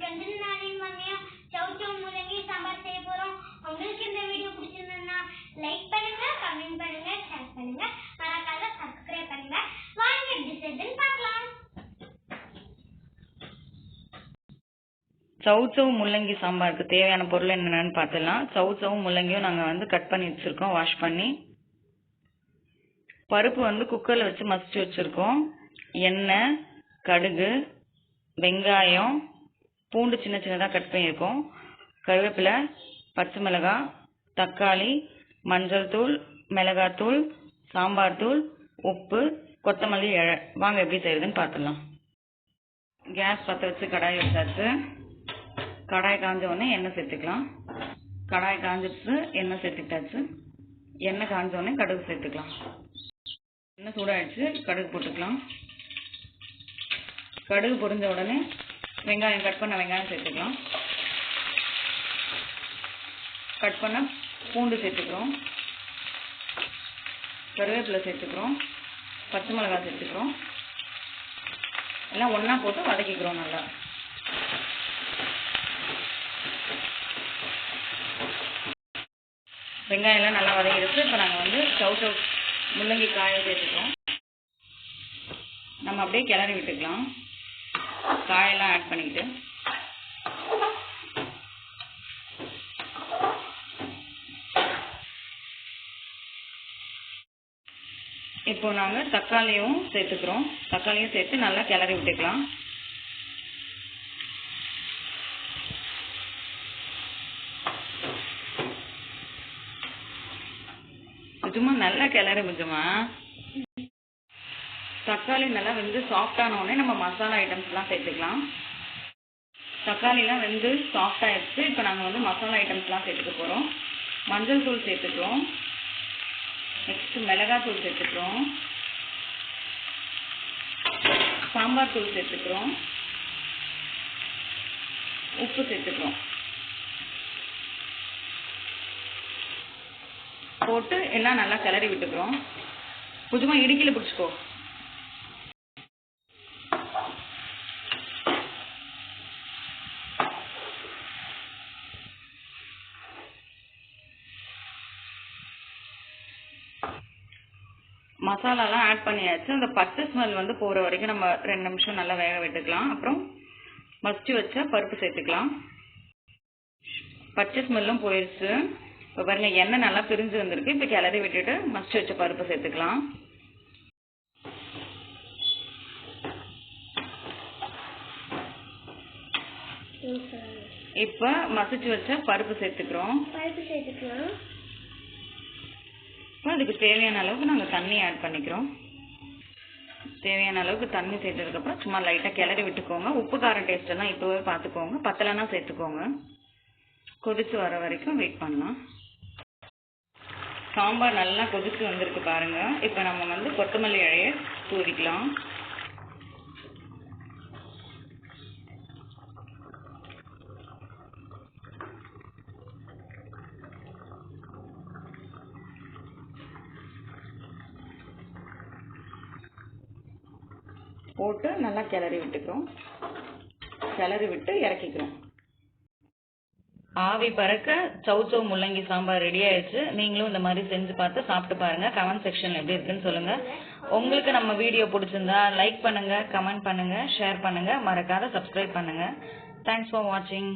இன்னைக்கு வந்து நானும் மம்மியும் சௌச்சௌ முள்ளங்கி சாம்பார் செய்ய போறோம். உங்களுக்கு இந்த வீடியோ பிடிச்சிருந்தா லைக் பண்ணுங்க, கமெண்ட் பண்ணுங்க, ஷேர் பண்ணுங்க, மறக்காம சப்ஸ்கிரைப் பண்ணுங்க. வாங்க டிஷ் பார்க்கலாம். சௌச்சௌ முள்ளங்கி சாம்பாருக்கு தேவையான பொருள் என்னென்னு பார்த்துடலாம். சௌச்சௌ முள்ளங்கியும் நாங்கள் வந்து கட் பண்ணி வச்சுருக்கோம், வாஷ் பண்ணி. பருப்பு வந்து குக்கரில் வச்சு மசிச்சு வச்சுருக்கோம். எண்ணெய், கடுகு, வெங்காயம், பூண்டு சின்ன சின்னதாக கட் பண்ணியிருக்கோம், கருவேப்பிலை, பச்சை மிளகாய், தக்காளி, மஞ்சள் தூள், மிளகாத்தூள், சாம்பார் தூள், உப்பு, கொத்தமல்லி இலை. வாங்க எப்படி செய்யுதுன்னு பார்த்துடலாம். கேஸ் பற்ற வச்சு கடாய் வச்சாச்சு. கடாய் காஞ்ச உடனே எண்ணெய் சேர்த்துக்கலாம். கடாய் காஞ்சிட்டு எண்ணெய் சேர்த்துக்கிட்டாச்சு. எண்ணெய் காஞ்ச உடனே கடுகு சேர்த்துக்கலாம். எண்ணெய் சூடாகிடுச்சு, கடுகு போட்டுக்கலாம். கடுகு பொரிஞ்ச உடனே வெங்காயம், கட் பண்ண வெங்காயம் சேர்த்துக்கலாம். கட் பண்ண பூண்டு சேர்த்துக்கிறோம், கருவேப்பிலை சேர்த்துக்கிறோம், பச்சை மிளகாய் சேர்த்துக்கிறோம். எல்லாம் ஒன்றா போட்டு வதக்கிக்கிறோம் நல்லா. வெங்காயம்லாம் நல்லா வதக்கிடுச்சு. இப்போ நாங்கள் வந்து சௌச்சௌ முள்ளங்கி காயை சேர்த்துக்கிறோம். நம்ம அப்படியே கிளறி விட்டுக்கலாம். காயெல்லாம் ஆட் பண்ணிக்கிட்டு இப்போ நாங்கள் தக்காளியும் சேர்த்துக்கிறோம். தக்காளியும் சேர்த்து நல்லா கிளறி விட்டுக்கலாம். சும்மா நல்லா கிளறி கொஞ்சமா. தக்காளி நல்லா வெந்து சாஃப்டான உடனே நம்ம மசாலா ஐட்டம்ஸ்லாம் சேர்த்துக்கலாம். தக்காளிலாம் வெந்து சாஃப்ட் ஆயிடுச்சு. இப்போ நாங்கள் வந்து மசாலா ஐட்டம்ஸ்லாம் சேர்த்துக்க போகிறோம். மஞ்சள் தூள் சேர்த்துக்கிறோம், நெக்ஸ்ட் மிளகாய் தூள் சேர்த்துக்கிறோம், சாம்பார் தூள் சேர்த்துக்கிறோம், உப்பு சேர்த்துக்கிறோம். போட்டு எல்லாம் நல்லா கிளறி விட்டுக்கிறோம். கொஞ்சமா இடுக்கில பிடிச்சிக்கோ. மசாலாலாம் ஆட் பண்ணியாச்சு. அந்த பச்சை ஸ்மெல் வந்து போகிற வரைக்கும் நம்ம 2 நிமிஷம் நல்லா வேக விட்டுக்கலாம். அப்புறம் மசிச்சு வச்ச பருப்பு சேர்த்துக்கலாம். பச்சை ஸ்மெல்லும் போயிடுச்சு. இப்போ பாருங்க, எண்ணெய் நல்லா பிரிஞ்சு வந்திருக்கு. இப்போ கிளறி விட்டுட்டு மசிச்சு வச்ச பருப்பு சேர்த்துக்கலாம். இப்போ மசிச்சு வச்ச பருப்பு சேர்த்துக்கிறோம். அதுக்கு தேவையான அளவுக்கு நாங்கள் தண்ணி ஆட் பண்ணிக்கிறோம். தேவையான அளவுக்கு தண்ணி சேர்த்ததுக்கப்புறம் சும்மா லைட்டாக கிளறி விட்டுக்கோங்க. உப்பு காரம் டேஸ்ட்டெல்லாம் இப்போவே பார்த்துக்கோங்க, பத்தலைன்னா சேர்த்துக்கோங்க. கொதிச்சு வர வரைக்கும் வெயிட் பண்ணலாம். சாம்பார் நல்லா கொதிச்சு வந்திருக்கு பாருங்க. இப்போ நம்ம வந்து கொத்தமல்லி இலையை தூவிக்கலாம். போட்டு நல்லா கிளறி விட்டுக்கிறோம். கிளறி விட்டு இறக்கிக்கிறோம். ஆவி பறக்க சௌச்சௌ முள்ளங்கி சாம்பார் ரெடி ஆயிடுச்சு. நீங்களும் இந்த மாதிரி செஞ்சு பார்த்து சாப்பிட்டு பாருங்க. கமெண்ட் செக்ஷன் எப்படி இருக்குன்னு சொல்லுங்க. உங்களுக்கு நம்ம வீடியோ பிடிச்சிருந்தா லைக் பண்ணுங்க, கமெண்ட் பண்ணுங்க, ஷேர் பண்ணுங்க, மறக்காத சப்ஸ்கிரைப் பண்ணுங்க. தேங்க்ஸ் ஃபார் வாட்சிங்.